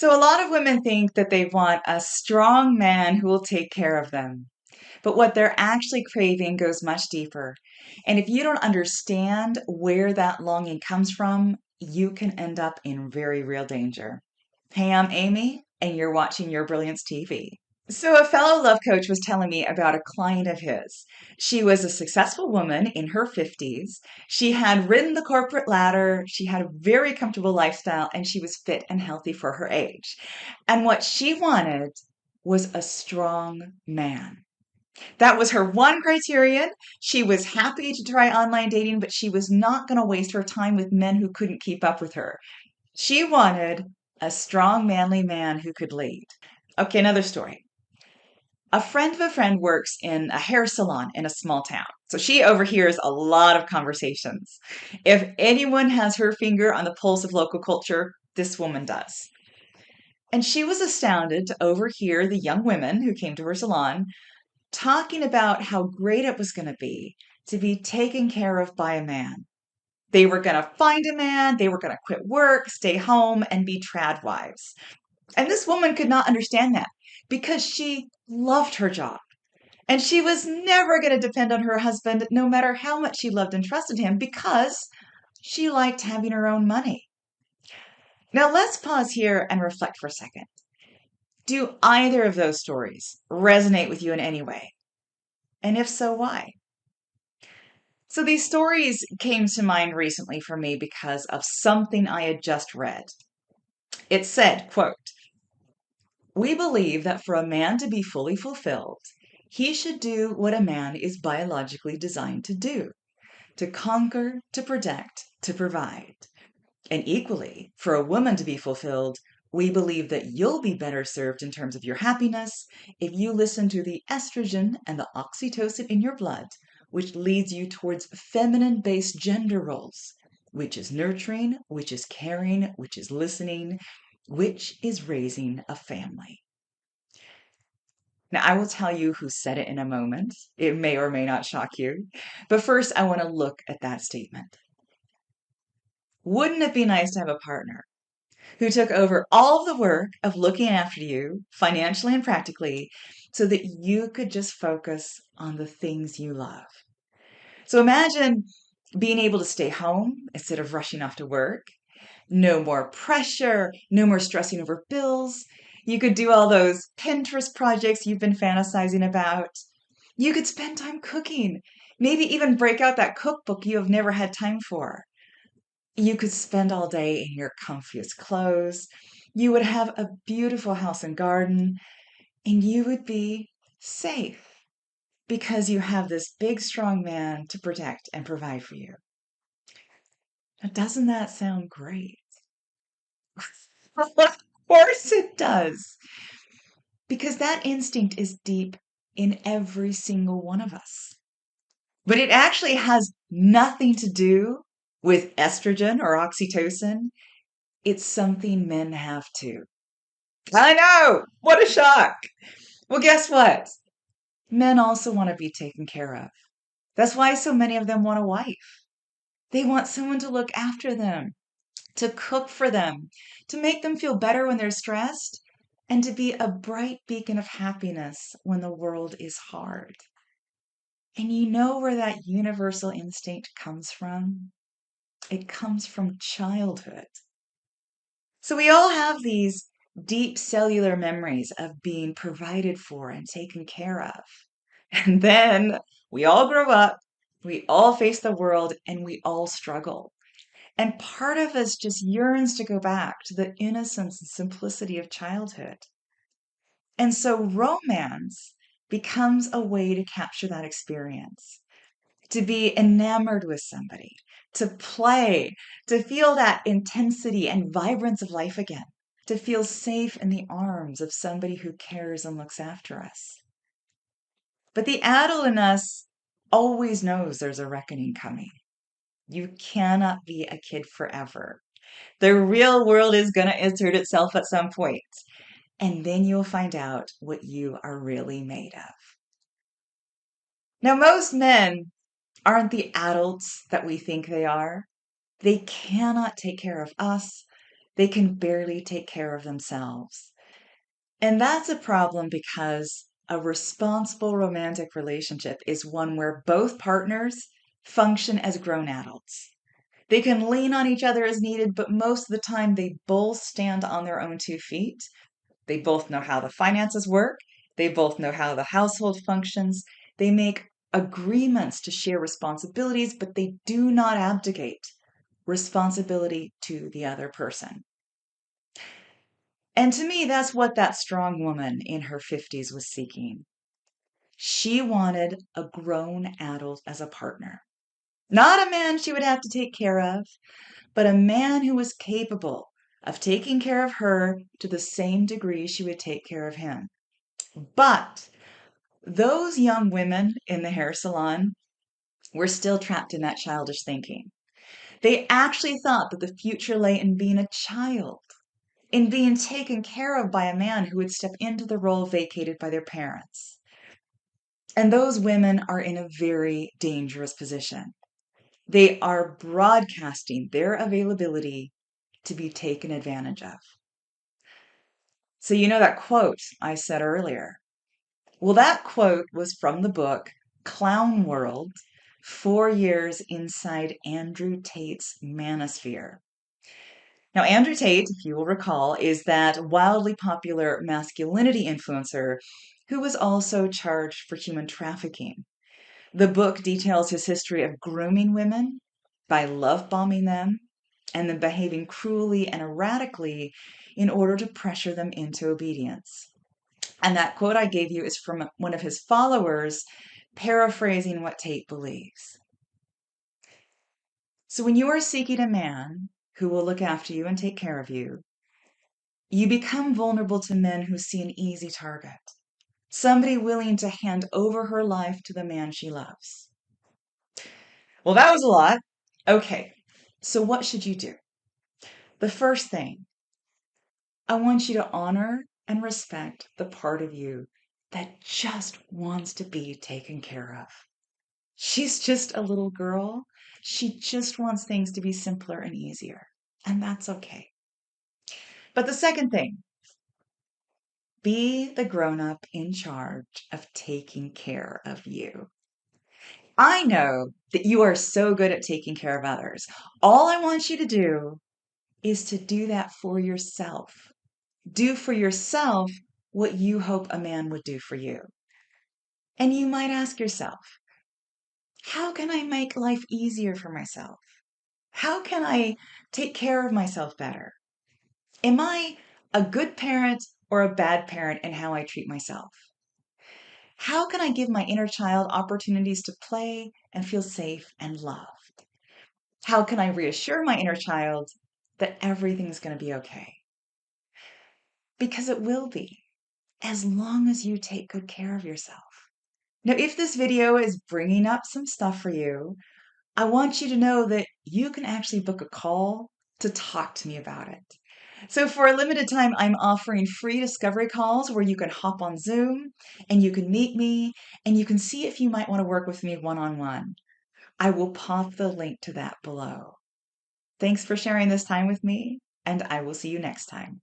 So, a lot of women think that they want a strong man who will take care of them. But what they're actually craving goes much deeper. And if you don't understand where that longing comes from, you can end up in very real danger. Hey, I'm Amy, and you're watching Your Brilliance TV. So, a fellow love coach was telling me about a client of his. She was a successful woman in her 50s. She had ridden the corporate ladder. She had a very comfortable lifestyle, and she was fit and healthy for her age. And what she wanted was a strong man. That was her one criterion. She was happy to try online dating, but she was not going to waste her time with men who couldn't keep up with her. She wanted a strong, manly man who could lead. Okay, another story. A friend of a friend works in a hair salon in a small town. So she overhears a lot of conversations. If anyone has her finger on the pulse of local culture, this woman does. And she was astounded to overhear the young women who came to her salon talking about how great it was going to be taken care of by a man. They were going to find a man, they were going to quit work, stay home, and be trad wives. And this woman could not understand that because she loved her job. And she was never going to depend on her husband, no matter how much she loved and trusted him, because she liked having her own money. Now, let's pause here and reflect for a second. Do either of those stories resonate with you in any way? And if so, why? So these stories came to mind recently for me because of something I had just read. It said, quote, "We believe that for a man to be fully fulfilled, he should do what a man is biologically designed to do, to conquer, to protect, to provide. And equally, for a woman to be fulfilled, we believe that you'll be better served in terms of your happiness if you listen to the estrogen and the oxytocin in your blood, which leads you towards feminine-based gender roles, which is nurturing, which is caring, which is listening, which is raising a family." Now, I will tell you who said it in a moment. It may or may not shock you. But first, I want to look at that statement. Wouldn't it be nice to have a partner who took over all of the work of looking after you financially and practically so that you could just focus on the things you love? So imagine being able to stay home instead of rushing off to work. No more pressure, no more stressing over bills. You could do all those Pinterest projects you've been fantasizing about. You could spend time cooking, maybe even break out that cookbook you have never had time for. You could spend all day in your comfiest clothes. You would have a beautiful house and garden, and you would be safe because you have this big, strong man to protect and provide for you. Now, doesn't that sound great? Of course it does, because that instinct is deep in every single one of us. But it actually has nothing to do with estrogen or oxytocin. It's something men have too. I know. What a shock. Well, guess what? Men also want to be taken care of. That's why so many of them want a wife. They want someone to look after them, to cook for them, to make them feel better when they're stressed, and to be a bright beacon of happiness when the world is hard. And you know where that universal instinct comes from? It comes from childhood. So we all have these deep cellular memories of being provided for and taken care of. And then we all grow up, we all face the world, and we all struggle. And part of us just yearns to go back to the innocence and simplicity of childhood. And so romance becomes a way to capture that experience, to be enamored with somebody, to play, to feel that intensity and vibrance of life again, to feel safe in the arms of somebody who cares and looks after us. But the adult in us always knows there's a reckoning coming. You cannot be a kid forever. The real world is going to insert itself at some point, and then you'll find out what you are really made of. Now, most men aren't the adults that we think they are. They cannot take care of us. They can barely take care of themselves. And that's a problem because a responsible romantic relationship is one where both partners function as grown adults. They can lean on each other as needed, but most of the time they both stand on their own 2 feet. They both know how the finances work. They both know how the household functions. They make agreements to share responsibilities, but they do not abdicate responsibility to the other person. And to me, that's what that strong woman in her 50s was seeking. She wanted a grown adult as a partner. Not a man she would have to take care of, but a man who was capable of taking care of her to the same degree she would take care of him. But those young women in the hair salon were still trapped in that childish thinking. They actually thought that the future lay in being a child, in being taken care of by a man who would step into the role vacated by their parents. And those women are in a very dangerous position. They are broadcasting their availability to be taken advantage of. So, you know that quote I said earlier? Well, that quote was from the book Clown World: 4 Years Inside Andrew Tate's Manosphere. Now, Andrew Tate, if you will recall, is that wildly popular masculinity influencer who was also charged for human trafficking. The book details his history of grooming women by love bombing them and then behaving cruelly and erratically in order to pressure them into obedience. And that quote I gave you is from one of his followers, paraphrasing what Tate believes. So when you are seeking a man who will look after you and take care of you, you become vulnerable to men who see an easy target, somebody willing to hand over her life to the man she loves. Well, that was a lot. Okay, so what should you do? The first thing, I want you to honor and respect the part of you that just wants to be taken care of. She's just a little girl. She just wants things to be simpler and easier. And that's okay. But the second thing, be the grown up in charge of taking care of you. I know that you are so good at taking care of others. All I want you to do is to do that for yourself. Do for yourself what you hope a man would do for you. And you might ask yourself, how can I make life easier for myself? How can I take care of myself better? Am I a good parent or a bad parent in how I treat myself? How can I give my inner child opportunities to play and feel safe and loved? How can I reassure my inner child that everything's going to be okay? Because it will be, as long as you take good care of yourself. Now, if this video is bringing up some stuff for you, I want you to know that you can actually book a call to talk to me about it. So for a limited time, I'm offering free discovery calls where you can hop on Zoom and you can meet me and you can see if you might want to work with me one-on-one. I will pop the link to that below. Thanks for sharing this time with me, and I will see you next time.